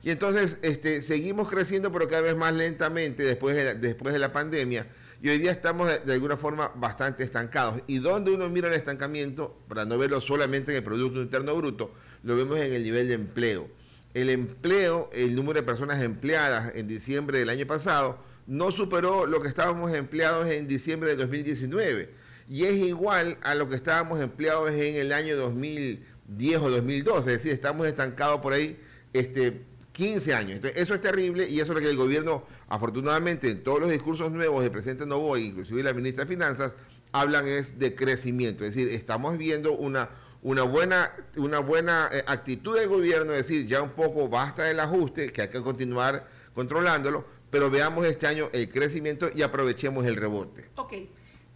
Y entonces seguimos creciendo, pero cada vez más lentamente después de la pandemia. Y hoy día estamos de alguna forma bastante estancados. Y donde uno mira el estancamiento, para no verlo solamente en el Producto Interno Bruto, lo vemos en el nivel de empleo. El empleo, el número de personas empleadas en diciembre del año pasado, no superó lo que estábamos empleados en diciembre de 2019. Y es igual a lo que estábamos empleados en el año 2010 o 2012. Es decir, estamos estancados por ahí 15 años. Entonces, eso es terrible y eso es lo que el gobierno, afortunadamente, en todos los discursos nuevos del presidente Noboa, inclusive la ministra de Finanzas, hablan es de crecimiento. Es decir, estamos viendo una buena actitud del gobierno, es decir, ya un poco basta del ajuste, que hay que continuar controlándolo, pero veamos este año el crecimiento y aprovechemos el rebote. Ok.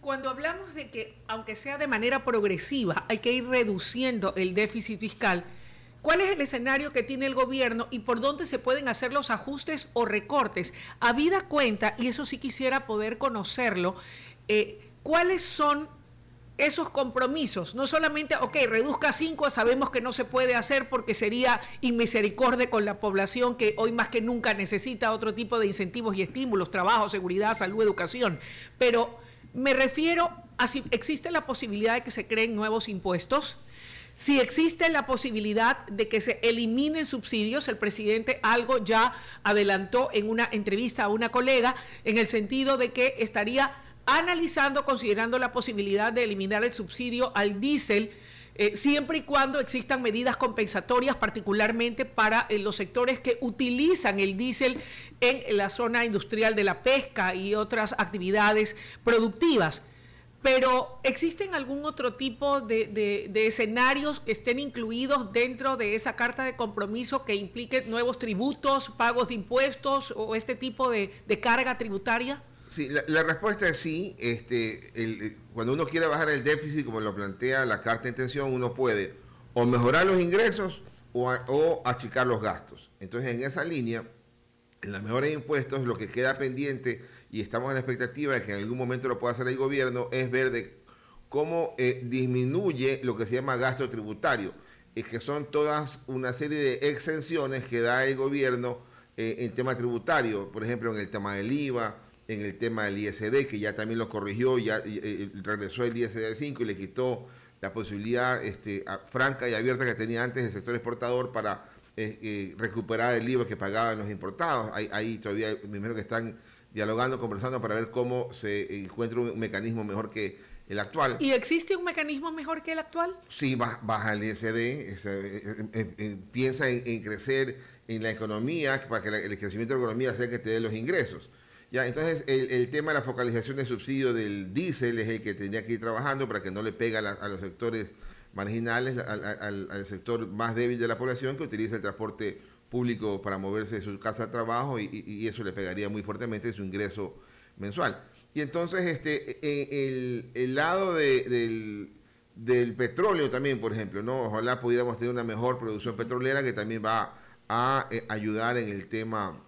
Cuando hablamos de que, aunque sea de manera progresiva, hay que ir reduciendo el déficit fiscal, ¿cuál es el escenario que tiene el gobierno y por dónde se pueden hacer los ajustes o recortes? Habida cuenta, y eso sí quisiera poder conocerlo, ¿cuáles son esos compromisos? No solamente, ok, reduzca 5, sabemos que no se puede hacer porque sería inmisericordia con la población que hoy más que nunca necesita otro tipo de incentivos y estímulos, trabajo, seguridad, salud, educación, pero me refiero a si existe la posibilidad de que se creen nuevos impuestos. Si existe la posibilidad de que se eliminen subsidios, el presidente algo ya adelantó en una entrevista a una colega, en el sentido de que estaría analizando, considerando la posibilidad de eliminar el subsidio al diésel, siempre y cuando existan medidas compensatorias, particularmente para los sectores que utilizan el diésel en la zona industrial de la pesca y otras actividades productivas. Pero ¿existen algún otro tipo de escenarios que estén incluidos dentro de esa carta de compromiso que impliquen nuevos tributos, pagos de impuestos o este tipo de carga tributaria? Sí, la respuesta es sí. Cuando uno quiere bajar el déficit, como lo plantea la carta de intención, uno puede o mejorar los ingresos o achicar los gastos. Entonces, en esa línea, en la mejora de impuestos, lo que queda pendiente, y estamos en la expectativa de que en algún momento lo pueda hacer el gobierno, es ver de cómo disminuye lo que se llama gasto tributario, que son todas una serie de exenciones que da el gobierno en tema tributario, por ejemplo, en el tema del IVA, en el tema del ISD, que ya también lo corrigió, ya regresó el ISD 5 y le quitó la posibilidad franca y abierta que tenía antes el sector exportador para recuperar el IVA que pagaban los importados. Ahí todavía, primero que están dialogando, conversando para ver cómo se encuentra un mecanismo mejor que el actual. ¿Y existe un mecanismo mejor que el actual? Sí, baja el ISD, piensa en crecer en la economía, para que el crecimiento de la economía sea que te dé los ingresos. Ya, entonces el tema de la focalización del subsidio del diésel es el que tendría que ir trabajando para que no le pegue a los sectores marginales, al sector más débil de la población que utiliza el transporte público para moverse de su casa a trabajo y eso le pegaría muy fuertemente en su ingreso mensual. Y entonces el lado del petróleo también, por ejemplo, ¿no? Ojalá pudiéramos tener una mejor producción petrolera que también va a ayudar en el tema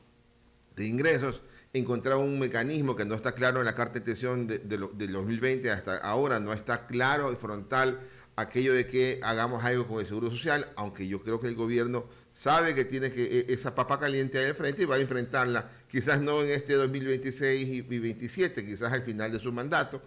de ingresos. Encontrar un mecanismo que no está claro en la carta de intención del 2020 hasta ahora, no está claro y frontal aquello de que hagamos algo con el Seguro Social, aunque yo creo que el gobierno sabe que tiene que esa papa caliente ahí de frente y va a enfrentarla, quizás no en este 2026 y 2027, quizás al final de su mandato,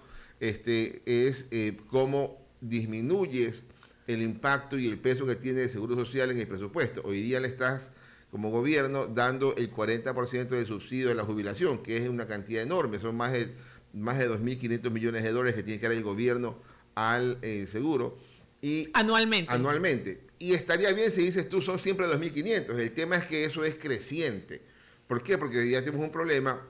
cómo disminuyes el impacto y el peso que tiene el Seguro Social en el presupuesto. Hoy día le estás, como gobierno, dando el 40% de subsidio de la jubilación, que es una cantidad enorme, son más de 2.500 millones de dólares que tiene que dar el gobierno al seguro. Y anualmente. Y estaría bien si dices tú, son siempre 2.500. El tema es que eso es creciente. ¿Por qué? Porque hoy día tenemos un problema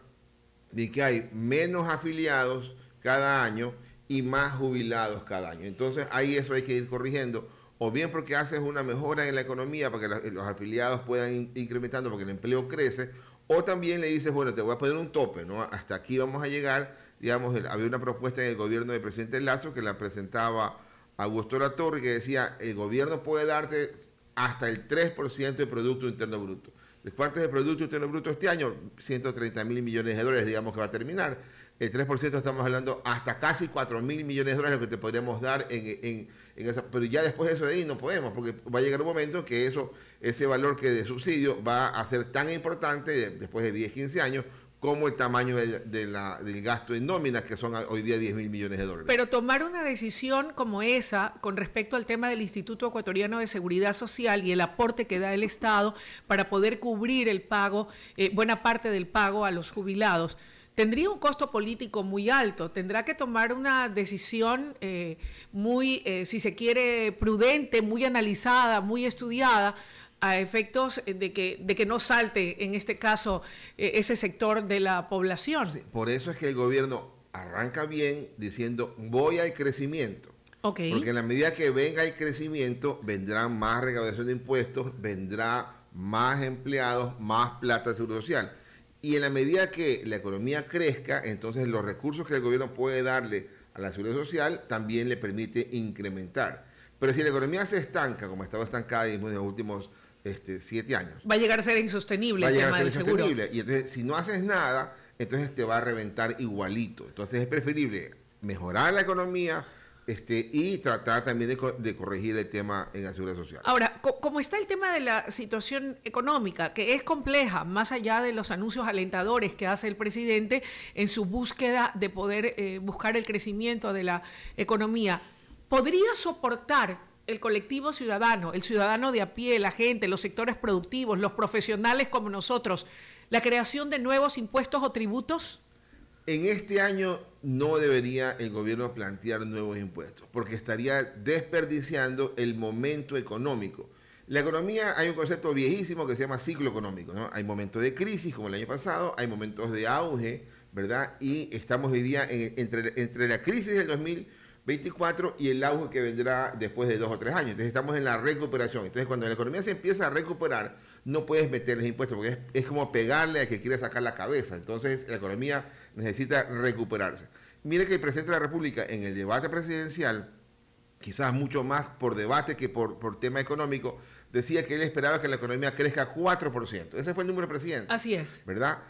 de que hay menos afiliados cada año y más jubilados cada año. Entonces, ahí eso hay que ir corrigiendo, o bien porque haces una mejora en la economía para que los afiliados puedan ir incrementando porque el empleo crece, o también le dices, bueno, te voy a poner un tope, ¿no? Hasta aquí vamos a llegar. Digamos, había una propuesta en el gobierno del presidente Lazo que la presentaba Augusto Latorre, que decía, el gobierno puede darte hasta el 3% de Producto Interno Bruto. ¿Cuánto es el Producto Interno Bruto este año? 130.000 millones de dólares, digamos que va a terminar. El 3% estamos hablando hasta casi 4.000 millones de dólares lo que te podríamos dar en esa. Pero ya después de eso de ahí no podemos, porque va a llegar un momento que eso ese valor que de subsidio va a ser tan importante después de 10, 15 años como el tamaño del gasto en nóminas, que son hoy día 10.000 millones de dólares. Pero tomar una decisión como esa con respecto al tema del Instituto Ecuatoriano de Seguridad Social y el aporte que da el Estado para poder cubrir el pago, buena parte del pago a los jubilados, tendría un costo político muy alto. Tendrá que tomar una decisión muy, si se quiere, prudente, muy analizada, muy estudiada, a efectos de que no salte, en este caso, ese sector de la población. Sí, por eso es que el gobierno arranca bien diciendo voy al crecimiento. Okay. Porque en la medida que venga el crecimiento, vendrá más recaudación de impuestos, vendrá más empleados, más plata de seguro social. Y en la medida que la economía crezca, entonces los recursos que el gobierno puede darle a la seguridad social también le permite incrementar. Pero si la economía se estanca, como estaba estancada en los últimos 7 años. Va a llegar a ser insostenible el tema del seguro. Y entonces, si no haces nada, entonces te va a reventar igualito. Entonces es preferible mejorar la economía y tratar también de corregir el tema en la seguridad social. Ahora, como está el tema de la situación económica, que es compleja, más allá de los anuncios alentadores que hace el presidente en su búsqueda de poder buscar el crecimiento de la economía, ¿podría soportar el colectivo ciudadano, el ciudadano de a pie, la gente, los sectores productivos, los profesionales como nosotros, la creación de nuevos impuestos o tributos? En este año no debería el gobierno plantear nuevos impuestos, porque estaría desperdiciando el momento económico. La economía, hay un concepto viejísimo que se llama ciclo económico, ¿no? Hay momentos de crisis, como el año pasado, hay momentos de auge, ¿verdad? Y estamos hoy día entre la crisis del 2024 y el auge que vendrá después de 2 o 3 años. Entonces estamos en la recuperación. Entonces cuando la economía se empieza a recuperar, no puedes meterles impuestos, porque es como pegarle a que quiere sacar la cabeza. Entonces la economía necesita recuperarse. Mire que el presidente de la República en el debate presidencial, quizás mucho más por debate que por tema económico, decía que él esperaba que la economía crezca 4%. Ese fue el número del presidente. Así es. ¿Verdad?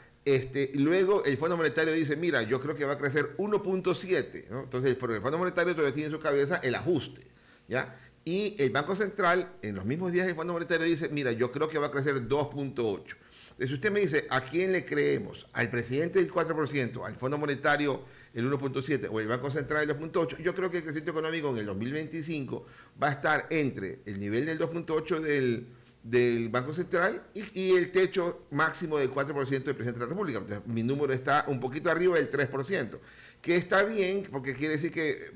Luego el Fondo Monetario dice, mira, yo creo que va a crecer 1.7, ¿no? Entonces, porque el Fondo Monetario todavía tiene en su cabeza el ajuste, ¿ya? Y el Banco Central, en los mismos días del Fondo Monetario dice, mira, yo creo que va a crecer 2.8. Si usted me dice, ¿a quién le creemos? ¿Al presidente del 4%, al Fondo Monetario el 1.7 o el Banco Central el 2.8? Yo creo que el crecimiento económico en el 2025 va a estar entre el nivel del 2.8 del Banco Central y el techo máximo del 4% del presidente de la República. Entonces, mi número está un poquito arriba del 3%, que está bien porque quiere decir que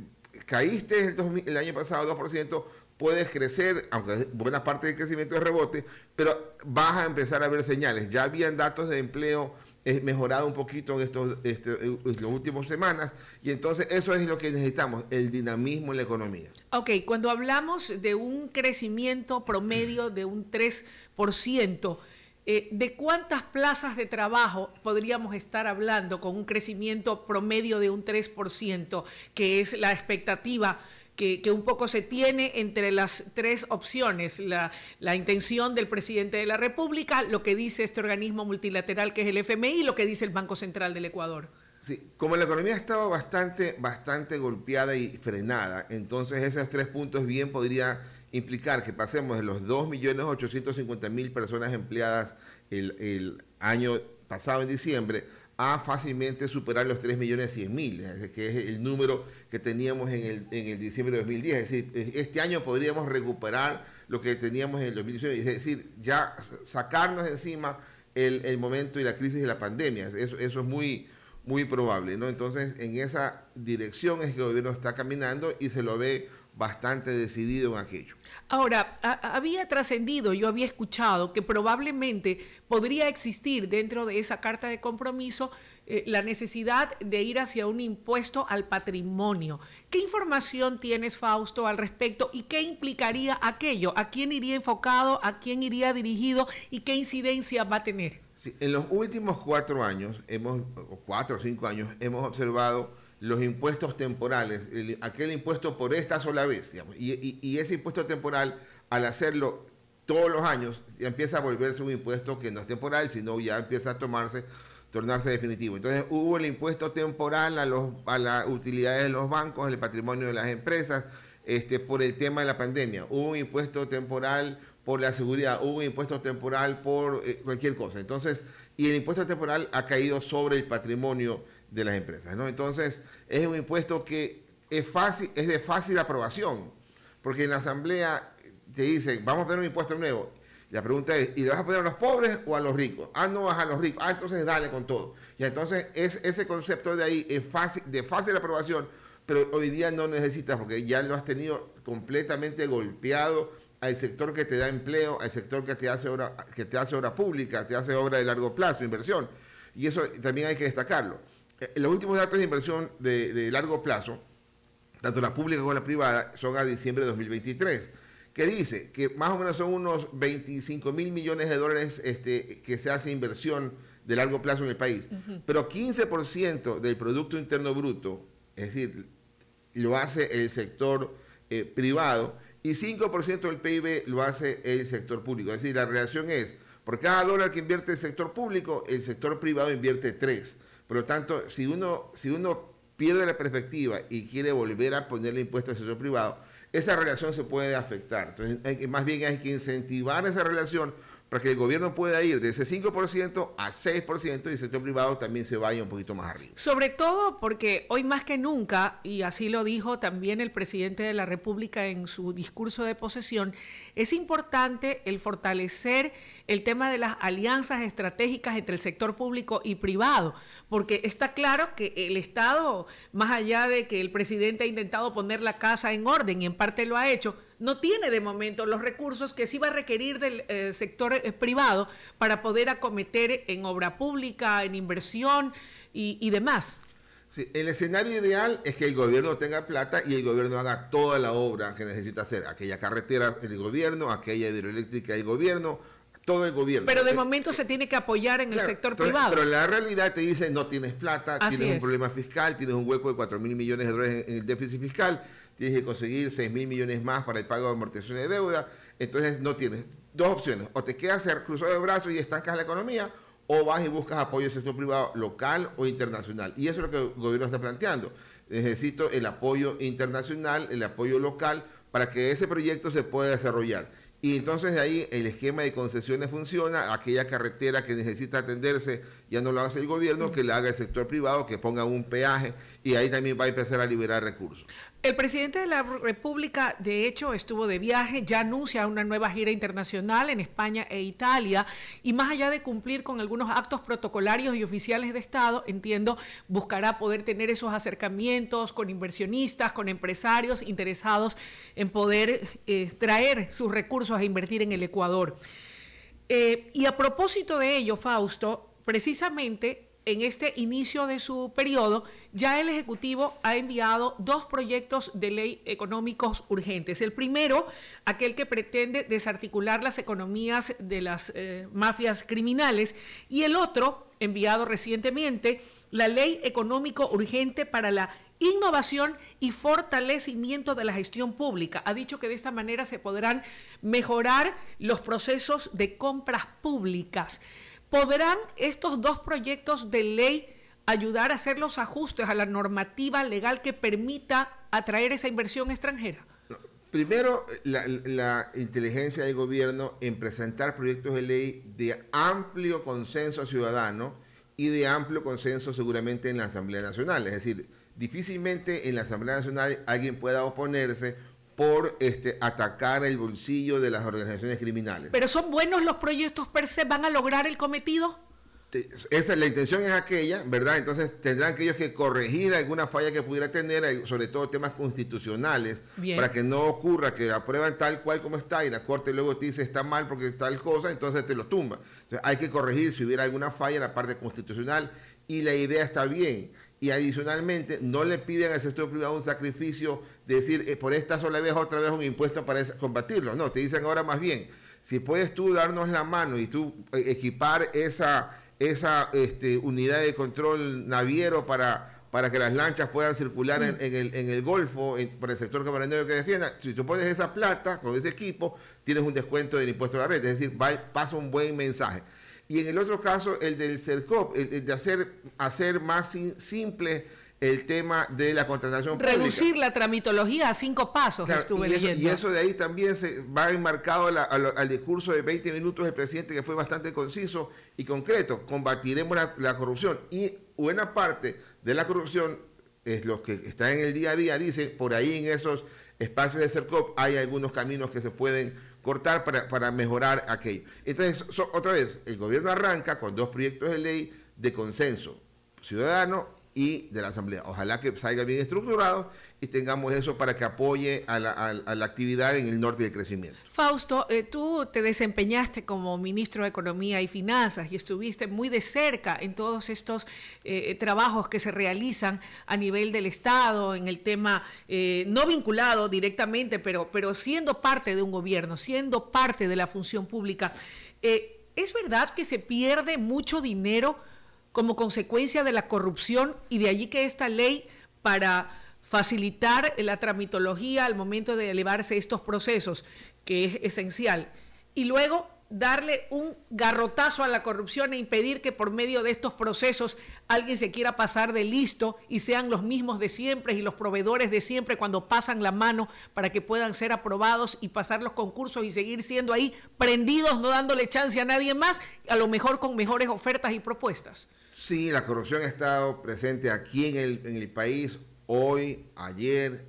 caíste el año pasado 2%, puedes crecer, aunque buena parte del crecimiento es rebote, pero vas a empezar a ver señales. Ya habían datos de empleo mejorado un poquito en las últimas semanas, y entonces eso es lo que necesitamos, el dinamismo en la economía. Ok, cuando hablamos de un crecimiento promedio de un 3%, ¿de cuántas plazas de trabajo podríamos estar hablando con un crecimiento promedio de un 3%, que es la expectativa que un poco se tiene entre las tres opciones, la intención del presidente de la República, lo que dice este organismo multilateral que es el FMI y lo que dice el Banco Central del Ecuador? Sí, como la economía estaba bastante golpeada y frenada, entonces esos 3 puntos bien podría implicar que pasemos de los 2.850.000 personas empleadas el año pasado en diciembre a fácilmente superar los 3.100.000, que es el número que teníamos en el diciembre de 2010. Es decir, este año podríamos recuperar lo que teníamos en el 2019, es decir, ya sacarnos encima el momento y la crisis de la pandemia. Eso es muy probable, ¿no? Entonces, en esa dirección es que el gobierno está caminando y se lo ve bastante decidido en aquello. Ahora, había trascendido, yo había escuchado que probablemente podría existir dentro de esa carta de compromiso la necesidad de ir hacia un impuesto al patrimonio. ¿Qué información tienes, Fausto, al respecto y qué implicaría aquello? ¿A quién iría enfocado? ¿A quién iría dirigido? ¿Y qué incidencia va a tener? Sí, en los últimos 4 años, 4 o 5 años, hemos observado los impuestos temporales, aquel impuesto por esta sola vez, digamos, y ese impuesto temporal, al hacerlo todos los años, ya empieza a volverse un impuesto que no es temporal, sino ya empieza a tornarse definitivo. Entonces hubo el impuesto temporal a las utilidades de los bancos, el patrimonio de las empresas, por el tema de la pandemia. Hubo un impuesto temporal por la seguridad, hubo un impuesto temporal por cualquier cosa. Entonces, y el impuesto temporal ha caído sobre el patrimonio de las empresas, ¿no? Entonces, es un impuesto que es de fácil aprobación, porque en la Asamblea te dicen, vamos a poner un impuesto nuevo. La pregunta es, ¿y le vas a poner a los pobres o a los ricos? Ah, no, vas a los ricos. Ah, entonces dale con todo. Y entonces ese concepto de ahí es de fácil aprobación, pero hoy día no necesitas porque ya lo has tenido completamente golpeado al sector que te da empleo, al sector que te hace obra pública, te hace obra de largo plazo, inversión. Y eso también hay que destacarlo. Los últimos datos de inversión de largo plazo, tanto la pública como la privada, son a diciembre de 2023. Que dice que más o menos son unos 25 mil millones de dólares que se hace inversión de largo plazo en el país. Pero 15% del Producto Interno Bruto, es decir, lo hace el sector privado y 5% del PIB lo hace el sector público. Es decir, la relación es, por cada dólar que invierte el sector público, el sector privado invierte 3. Por lo tanto, si uno pierde la perspectiva y quiere volver a ponerle impuesto al sector privado, esa relación se puede afectar. Entonces, más bien hay que incentivar esa relación para que el gobierno pueda ir de ese 5% a 6% y el sector privado también se vaya un poquito más arriba. Sobre todo porque hoy más que nunca, y así lo dijo también el presidente de la República en su discurso de posesión, es importante el fortalecer el tema de las alianzas estratégicas entre el sector público y privado, porque está claro que el Estado, más allá de que el presidente ha intentado poner la casa en orden y en parte lo ha hecho, no tiene de momento los recursos que sí va a requerir del sector privado para poder acometer en obra pública, en inversión y demás. Sí, el escenario ideal es que el gobierno tenga plata y el gobierno haga toda la obra que necesita hacer. Aquella carretera el gobierno, aquella hidroeléctrica el gobierno, todo el gobierno. Pero de momento se tiene que apoyar en el sector privado. Pero la realidad te dice, no tienes plata, tienes un problema fiscal, tienes un hueco de 4 mil millones de dólares en el déficit fiscal, tienes que conseguir 6 mil millones más para el pago de amortizaciones de deuda, entonces no tienes. Dos opciones, o te quedas cruzado de brazos y estancas la economía, o vas y buscas apoyo del sector privado local o internacional. Y eso es lo que el gobierno está planteando. Necesito el apoyo internacional, el apoyo local, para que ese proyecto se pueda desarrollar. Y entonces de ahí el esquema de concesiones funciona, aquella carretera que necesita atenderse ya no lo hace el gobierno, que la haga el sector privado, que ponga un peaje y ahí también va a empezar a liberar recursos. El presidente de la República, de hecho, estuvo de viaje, ya anuncia una nueva gira internacional en España e Italia, y más allá de cumplir con algunos actos protocolarios y oficiales de Estado, entiendo, buscará poder tener esos acercamientos con inversionistas, con empresarios interesados en poder traer sus recursos a invertir en el Ecuador. Y a propósito de ello, Fausto, precisamente en este inicio de su periodo, ya el Ejecutivo ha enviado 2 proyectos de ley económicos urgentes. El primero, aquel que pretende desarticular las economías de las mafias criminales, y el otro, enviado recientemente, la ley económico urgente para la innovación y fortalecimiento de la gestión pública. Ha dicho que de esta manera se podrán mejorar los procesos de compras públicas. ¿Podrán estos 2 proyectos de ley ayudar a hacer los ajustes a la normativa legal que permita atraer esa inversión extranjera? Primero, la inteligencia del gobierno en presentar proyectos de ley de amplio consenso ciudadano y de amplio consenso seguramente en la Asamblea Nacional. Es decir, difícilmente en la Asamblea Nacional alguien pueda oponerse por atacar el bolsillo de las organizaciones criminales. ¿Pero son buenos los proyectos per se? ¿Van a lograr el cometido? La intención es aquella, ¿verdad? Entonces tendrán aquellos que corregir alguna falla que pudiera tener, sobre todo temas constitucionales, para que no ocurra que aprueban tal cual como está y la Corte luego te dice está mal porque tal cosa, entonces te lo tumba. O sea, hay que corregir si hubiera alguna falla en la parte constitucional y la idea está bien. Y adicionalmente no le piden al sector privado un sacrificio de decir por esta sola vez otra vez un impuesto para combatirlo. No, te dicen ahora más bien, si puedes tú darnos la mano y tú equipar esa unidad de control naviero para que las lanchas puedan circular en el Golfo, por el sector camarero que defienda, si tú pones esa plata con ese equipo, tienes un descuento del impuesto a la red, es decir, pasa un buen mensaje. Y en el otro caso, el del CERCOP, el de hacer más simple el tema de la contratación pública. Reducir la tramitología a 5 pasos, claro, estuve y leyendo. Y eso de ahí también se va enmarcado al discurso de 20 minutos del presidente, que fue bastante conciso y concreto. Combatiremos la corrupción. Y buena parte de la corrupción es los que están en el día a día, dice, por ahí en esos espacios de CERCOP hay algunos caminos que se pueden cortar para mejorar aquello. Entonces, otra vez, el gobierno arranca con 2 proyectos de ley de consenso ciudadano y de la Asamblea. Ojalá que salga bien estructurado y tengamos eso para que apoye a la actividad en el norte del crecimiento. Fausto, tú te desempeñaste como ministro de Economía y Finanzas y estuviste muy de cerca en todos estos trabajos que se realizan a nivel del Estado, en el tema no vinculado directamente, pero siendo parte de un gobierno, siendo parte de la función pública. ¿Es verdad que se pierde mucho dinero como consecuencia de la corrupción y de allí que esta ley para facilitar la tramitología al momento de elevarse estos procesos, que es esencial, y luego darle un garrotazo a la corrupción e impedir que por medio de estos procesos alguien se quiera pasar de listo y sean los mismos de siempre y los proveedores de siempre cuando pasan la mano para que puedan ser aprobados y pasar los concursos y seguir siendo ahí prendidos, no dándole chance a nadie más, a lo mejor con mejores ofertas y propuestas? Sí, la corrupción ha estado presente aquí en el país, hoy, ayer,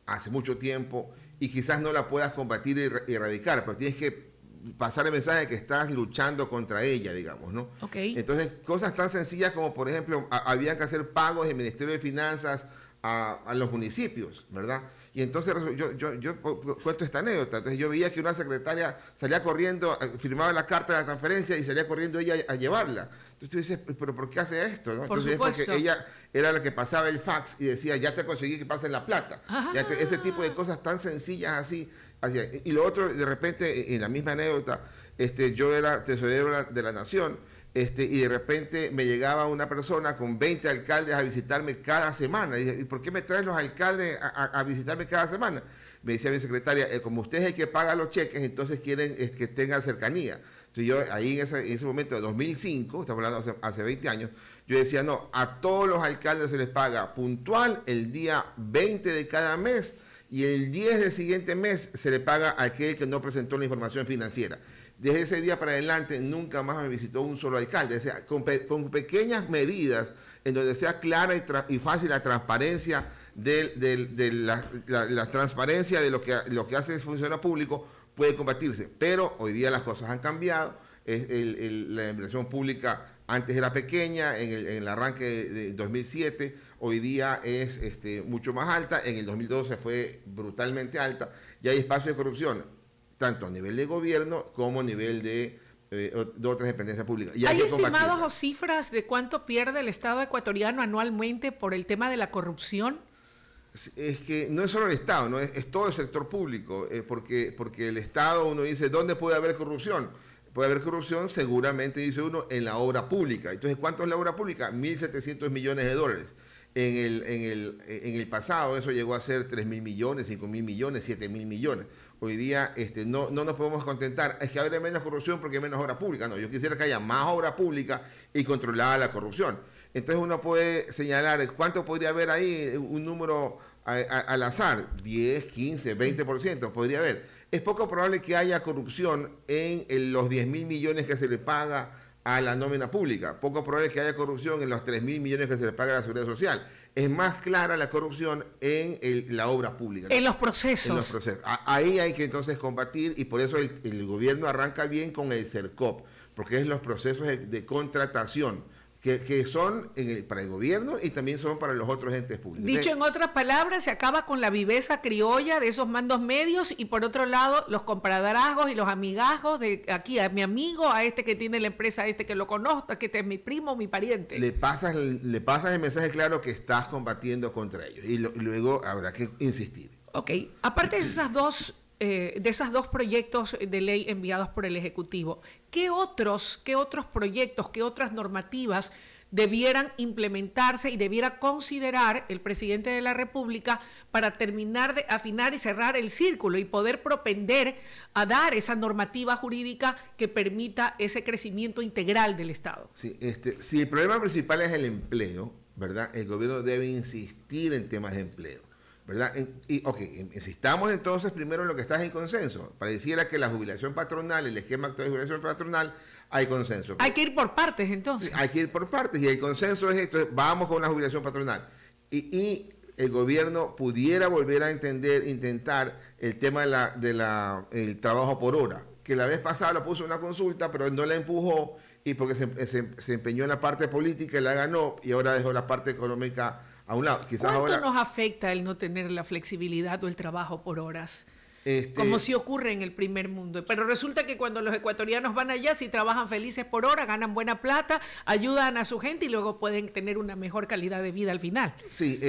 hace mucho tiempo, y quizás no la puedas combatir y erradicar, pero tienes que pasar el mensaje de que estás luchando contra ella, digamos, ¿no? Okay. Entonces, cosas tan sencillas como, por ejemplo, había que hacer pagos del Ministerio de Finanzas a los municipios, ¿verdad? Y entonces yo cuento esta anécdota. Entonces yo veía que una secretaria salía corriendo, firmaba la carta de la transferencia y salía corriendo ella a llevarla. Entonces tú dices, ¿pero por qué hace esto? ¿No? Por entonces supuesto. Es porque ella era la que pasaba el fax y decía, ya te conseguí que pasen la plata. Ese tipo de cosas tan sencillas así. Y lo otro, de repente, en la misma anécdota, yo era tesorero de la Nación, y de repente me llegaba una persona con 20 alcaldes a visitarme cada semana. Y dije, ¿y por qué me traen los alcaldes a visitarme cada semana? Me decía mi secretaria, como usted es el que paga los cheques, entonces quieren que tengan cercanía. Entonces yo ahí en ese momento de 2005, estamos hablando hace 20 años, yo decía, no, a todos los alcaldes se les paga puntual el día 20 de cada mes y el 10 del siguiente mes se le paga a aquel que no presentó la información financiera. Desde ese día para adelante nunca más me visitó un solo alcalde. O sea, con pequeñas medidas en donde sea clara y fácil la transparencia la transparencia de lo que hace el funcionario público puede combatirse. Pero hoy día las cosas han cambiado. La inversión pública antes era pequeña, en el arranque de 2007, hoy día es mucho más alta, en el 2012 fue brutalmente alta, y hay espacio de corrupción tanto a nivel de gobierno como a nivel de otras dependencias públicas. ¿Hay estimados o cifras de cuánto pierde el Estado ecuatoriano anualmente por el tema de la corrupción? Es que no es solo el Estado, ¿no? Es todo el sector público, porque el Estado, uno dice, ¿dónde puede haber corrupción? Puede haber corrupción, seguramente, dice uno, en la obra pública. Entonces, ¿cuánto es la obra pública? 1.700 millones de dólares. En el pasado eso llegó a ser 3.000 millones, 5.000 millones, 7.000 millones. Hoy día no nos podemos contentar, es que haya menos corrupción porque hay menos obra pública. No, yo quisiera que haya más obra pública y controlada la corrupción. Entonces uno puede señalar cuánto podría haber ahí, un número al azar, 10, 15, 20% podría haber. Es poco probable que haya corrupción en los 10.000 millones que se le paga a la nómina pública. Poco probable que haya corrupción en los 3.000 millones que se le paga a la Seguridad Social. Es más clara la corrupción en la obra pública, ¿no? En los procesos. En los procesos. Ahí hay que entonces combatir y por eso el gobierno arranca bien con el CERCOP, porque es los procesos de contratación que son para el gobierno y también son para los otros entes públicos. Dicho en otras palabras, se acaba con la viveza criolla de esos mandos medios y por otro lado los compadrazgos y los amigazgos de aquí a mi amigo, a este que tiene la empresa, a este que lo conozco, que este es mi primo, mi pariente. Le pasas el mensaje claro que estás combatiendo contra ellos y luego habrá que insistir. Ok, aparte de esas dos proyectos de ley enviados por el Ejecutivo, ¿qué otros proyectos, qué otras normativas debieran implementarse y debiera considerar el presidente de la República para terminar de afinar y cerrar el círculo y poder propender a dar esa normativa jurídica que permita ese crecimiento integral del Estado? Sí, si el problema principal es el empleo, ¿verdad? El gobierno debe insistir en temas de empleo, ¿verdad? Insistamos entonces primero en lo que está en consenso. Pareciera que la jubilación patronal, el esquema actual de jubilación patronal, hay consenso. Hay que ir por partes entonces. Hay que ir por partes y el consenso es esto, vamos con la jubilación patronal. Y el gobierno pudiera volver a intentar el tema el trabajo por hora, que la vez pasada lo puso en una consulta, pero no la empujó y porque se empeñó en la parte política y la ganó y ahora dejó la parte económica a un lado. Quizás ¿cuánto nos afecta el no tener la flexibilidad o el trabajo por horas? Como si ocurre en el primer mundo. Pero resulta que cuando los ecuatorianos van allá, si trabajan felices por hora, ganan buena plata, ayudan a su gente y luego pueden tener una mejor calidad de vida al final. Sí,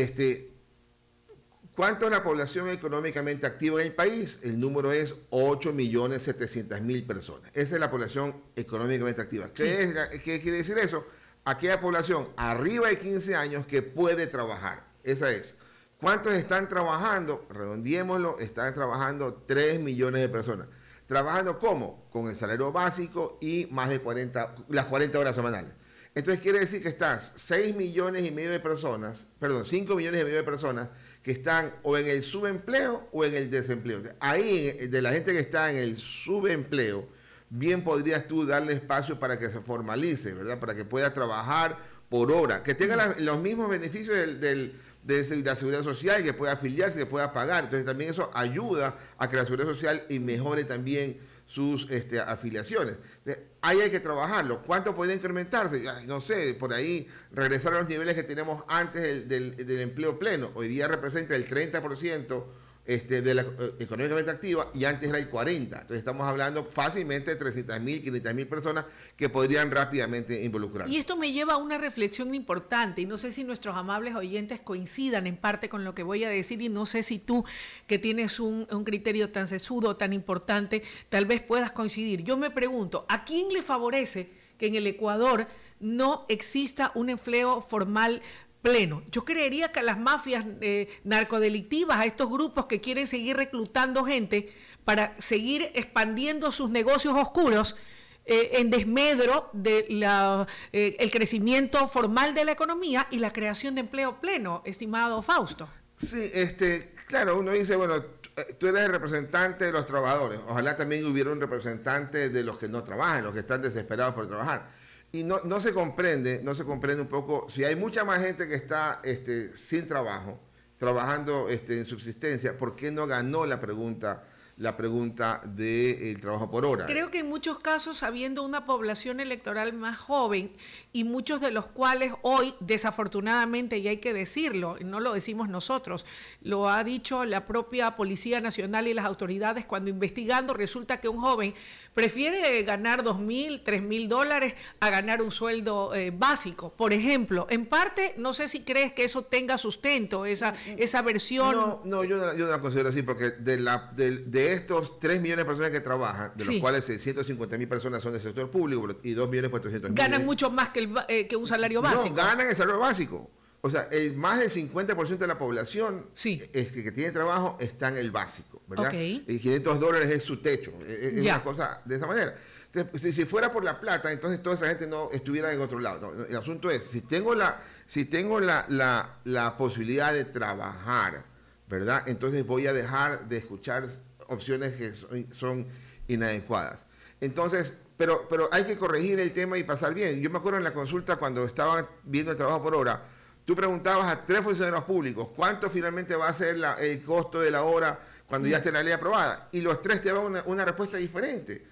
¿cuánto es la población económicamente activa en el país? El número es 8.700.000 personas. Esa es la población económicamente activa. ¿Qué quiere decir eso? Aquella población arriba de 15 años que puede trabajar. Esa es. ¿Cuántos están trabajando? Redondiémoslo, están trabajando 3 millones de personas. ¿Trabajando cómo? Con el salario básico y más de las 40 horas semanales. Entonces quiere decir que estás 5 millones y medio de personas que están o en el subempleo o en el desempleo. Ahí, de la gente que está en el subempleo, bien podrías tú darle espacio para que se formalice, ¿verdad? Para que pueda trabajar por hora, que tenga los mismos beneficios de la seguridad social, que pueda afiliarse, que pueda pagar. Entonces también eso ayuda a que la seguridad social mejore también sus afiliaciones. Ahí hay que trabajarlo. ¿Cuánto podría incrementarse? No sé, por ahí regresar a los niveles que tenemos antes del empleo pleno. Hoy día representa el 30% de la económicamente activa y antes era el 40%. Entonces estamos hablando fácilmente de 300.000, 500.000 personas que podrían rápidamente involucrarse. Y esto me lleva a una reflexión importante y no sé si nuestros amables oyentes coincidan en parte con lo que voy a decir y no sé si tú, que tienes un criterio tan sesudo, tan importante, tal vez puedas coincidir. Yo me pregunto, ¿a quién le favorece que en el Ecuador no exista un empleo formal pleno? Yo creería que a las mafias narcodelictivas, a estos grupos que quieren seguir reclutando gente para seguir expandiendo sus negocios oscuros en desmedro de el crecimiento formal de la economía y la creación de empleo pleno, estimado Fausto. Sí, claro, uno dice, bueno, tú eres el representante de los trabajadores, ojalá también hubiera un representante de los que no trabajan, los que están desesperados por trabajar. Y no se comprende un poco, si hay mucha más gente que está sin trabajo, trabajando en subsistencia, ¿por qué no ganó la pregunta del trabajo por hora? Creo que en muchos casos, habiendo una población electoral más joven y muchos de los cuales hoy, desafortunadamente, y hay que decirlo, no lo decimos nosotros, lo ha dicho la propia Policía Nacional y las autoridades cuando investigando resulta que un joven prefiere ganar $2.000, $3.000 a ganar un sueldo básico. Por ejemplo, en parte, no sé si crees que eso tenga sustento, esa versión. No, yo no la considero así, porque de estos 3 millones de personas que trabajan, de los cuales 150.000 personas son del sector público y 2.400.000 ganan mucho más que un salario básico. No, ganan el salario básico. O sea, más del 50% de la población que tiene trabajo está en el básico, ¿verdad? Okay. Y $500 es su techo. Es una cosa de esa manera. Entonces, si fuera por la plata, entonces toda esa gente no estuviera en otro lado. No, el asunto es, si tengo la posibilidad de trabajar, ¿verdad? Entonces voy a dejar de escuchar opciones que son inadecuadas. Entonces, pero hay que corregir el tema y pasar bien. Yo me acuerdo en la consulta cuando estaban viendo el trabajo por hora, tú preguntabas a 3 funcionarios públicos cuánto finalmente va a ser el costo de la hora cuando ya esté la ley aprobada, y los 3 te daban una respuesta diferente.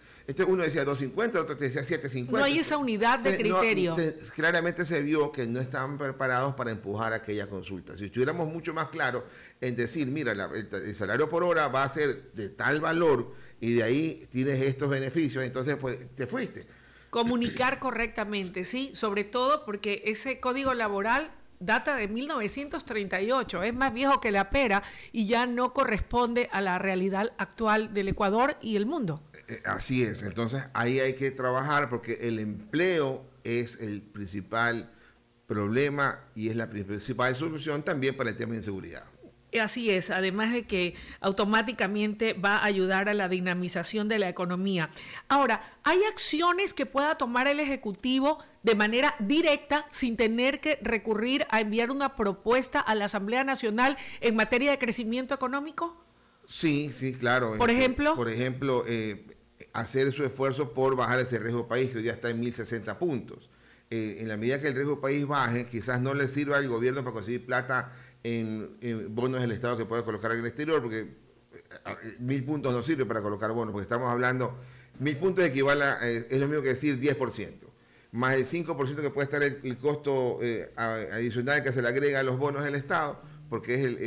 Uno decía 2.50, otro te decía 7.50. No hay esa unidad de criterio. Claramente se vio que no estaban preparados para empujar aquella consulta. Si estuviéramos mucho más claros en decir, mira, el salario por hora va a ser de tal valor y de ahí tienes estos beneficios, entonces pues te fuiste. Comunicar correctamente, sí, sobre todo porque ese código laboral data de 1938, es más viejo que la pera y ya no corresponde a la realidad actual del Ecuador y el mundo. Así es, entonces ahí hay que trabajar porque el empleo es el principal problema y es la principal solución también para el tema de inseguridad. Así es, además de que automáticamente va a ayudar a la dinamización de la economía. Ahora, ¿hay acciones que pueda tomar el Ejecutivo de manera directa sin tener que recurrir a enviar una propuesta a la Asamblea Nacional en materia de crecimiento económico? Sí, sí, claro. ¿Por ejemplo? Por ejemplo, hacer su esfuerzo por bajar ese riesgo país, que hoy día está en 1060 puntos. En la medida que el riesgo país baje, quizás no le sirva al gobierno para conseguir plata en bonos del Estado que pueda colocar en el exterior, porque 1000 puntos no sirve para colocar bonos, porque estamos hablando, 1000 puntos equivale a, es lo mismo que decir 10%, más el 5% que puede estar el costo adicional que se le agrega a los bonos del Estado, porque es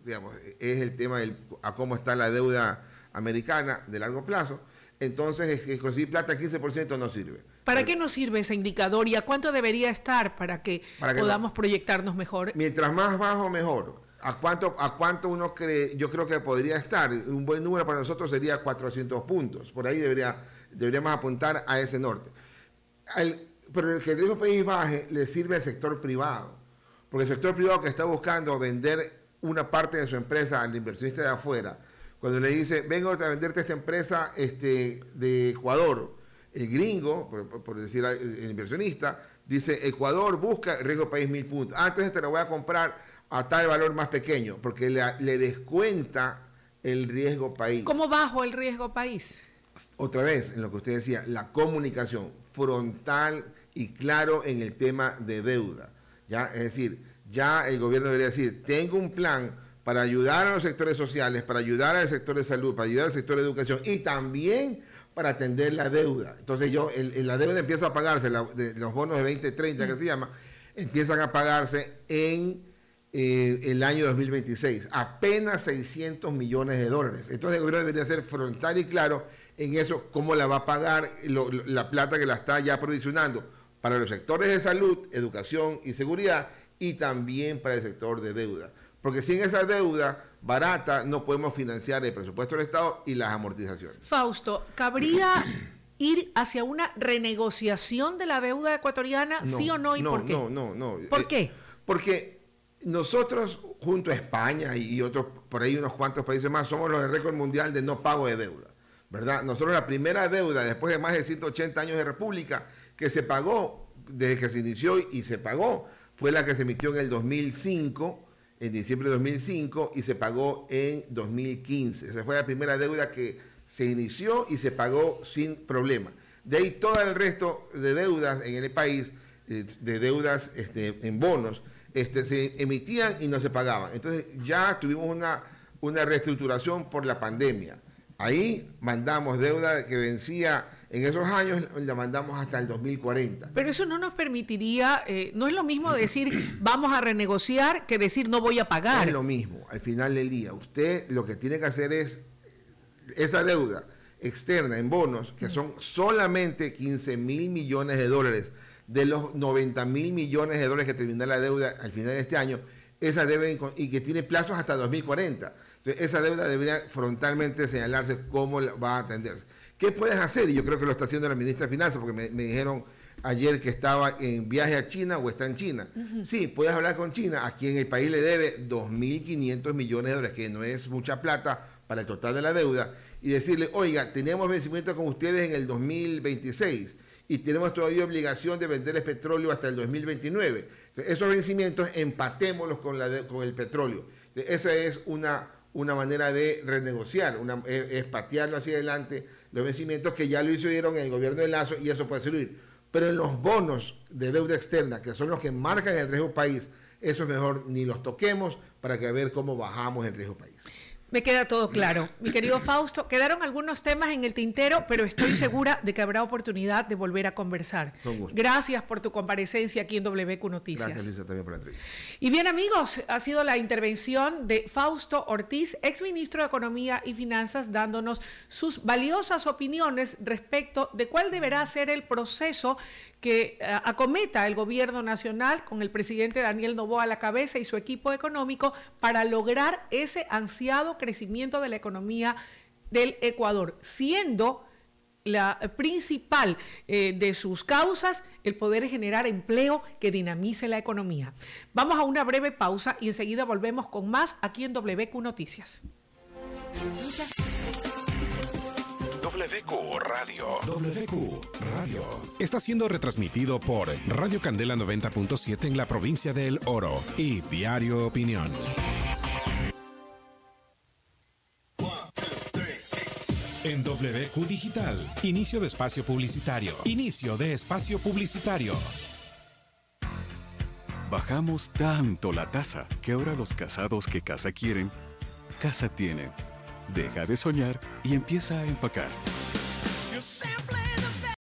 digamos, es el tema a cómo está la deuda americana de largo plazo. Entonces, conseguir plata 15% no sirve. ¿Para qué nos sirve ese indicador y a cuánto debería estar para que podamos proyectarnos mejor? Mientras más bajo, mejor. ¿A cuánto uno cree? Yo creo que podría estar. Un buen número para nosotros sería 400 puntos. Por ahí deberíamos apuntar a ese norte. Pero el que el riesgo país baje le sirve al sector privado. Porque el sector privado que está buscando vender una parte de su empresa al inversionista de afuera, cuando le dice, vengo a venderte esta empresa de Ecuador, el gringo, por decir el inversionista, dice, Ecuador busca riesgo país 1000 puntos. Entonces te lo voy a comprar a tal valor más pequeño, porque le descuenta el riesgo país. ¿Cómo bajo el riesgo país? Otra vez, en lo que usted decía, la comunicación frontal y claro en el tema de deuda. ¿Ya? Es decir, ya el gobierno debería decir, tengo un plan para ayudar a los sectores sociales, para ayudar al sector de salud, para ayudar al sector de educación y también para atender la deuda. Entonces la deuda empieza a pagarse, los bonos de 2030 que se llama, empiezan a pagarse en el año 2026, apenas 600 millones de dólares. Entonces el gobierno debería ser frontal y claro en eso, cómo la va a pagar la plata que la está ya provisionando para los sectores de salud, educación y seguridad y también para el sector de deuda. Porque sin esa deuda barata no podemos financiar el presupuesto del Estado y las amortizaciones. Fausto, ¿cabría ir hacia una renegociación de la deuda ecuatoriana, no, sí o no? ¿Y por qué? No. ¿Por qué? Porque nosotros, junto a España y otros, por ahí unos cuantos países más, somos los de récord mundial de no pago de deuda, ¿verdad? Nosotros la primera deuda, después de más de 180 años de república, que se pagó, desde que se inició y se pagó, fue la que se emitió en el 2005, en diciembre de 2005, y se pagó en 2015. Esa fue la primera deuda que se inició y se pagó sin problema. De ahí todo el resto de deudas en el país, de deudas en bonos, se emitían y no se pagaban. Entonces ya tuvimos una reestructuración por la pandemia. Ahí mandamos deuda que vencía en esos años, la mandamos hasta el 2040. Pero eso no nos permitiría, no es lo mismo decir vamos a renegociar que decir no voy a pagar. Es lo mismo, al final del día. Usted lo que tiene que hacer es esa deuda externa en bonos, que son solamente 15.000 millones de dólares, de los 90.000 millones de dólares que termina la deuda al final de este año, esa debe, y que tiene plazos hasta 2040. Entonces, esa deuda debería frontalmente señalarse cómo va a atenderse. ¿Qué puedes hacer? Y yo creo que lo está haciendo la ministra de Finanzas, porque me dijeron ayer que estaba en viaje a China o está en China. Sí, puedes hablar con China, a quien el país le debe 2.500 millones de dólares, que no es mucha plata para el total de la deuda, y decirle, oiga, tenemos vencimiento con ustedes en el 2026 y tenemos todavía obligación de venderles petróleo hasta el 2029. Entonces, esos vencimientos empatémoslos con el petróleo. Entonces, esa es una manera de renegociar, es patearlo hacia adelante los vencimientos, que ya lo hicieron en el gobierno de Lazo y eso puede servir. Pero en los bonos de deuda externa, que son los que marcan el riesgo país, eso es mejor ni los toquemos para que ver cómo bajamos el riesgo país. Me queda todo claro. Mi querido Fausto, quedaron algunos temas en el tintero, pero estoy segura de que habrá oportunidad de volver a conversar. Con gusto. Gracias por tu comparecencia aquí en WQ Noticias. Gracias, Luisa, también por la entrevista. Y bien, amigos, ha sido la intervención de Fausto Ortiz, exministro de Economía y Finanzas, dándonos sus valiosas opiniones respecto de cuál deberá ser el proceso que acometa el gobierno nacional con el presidente Daniel Noboa a la cabeza y su equipo económico para lograr ese ansiado crecimiento de la economía del Ecuador, siendo la principal de sus causas, el poder generar empleo que dinamice la economía. Vamos a una breve pausa y enseguida volvemos con más aquí en WQ Noticias. WQ Radio. WQ Radio. Está siendo retransmitido por Radio Candela 90.7 en la provincia de El Oro y Diario Opinión. En WQ Digital, inicio de espacio publicitario. Inicio de espacio publicitario. Bajamos tanto la tasa que ahora los casados que casa quieren, casa tienen. Deja de soñar y empieza a empacar.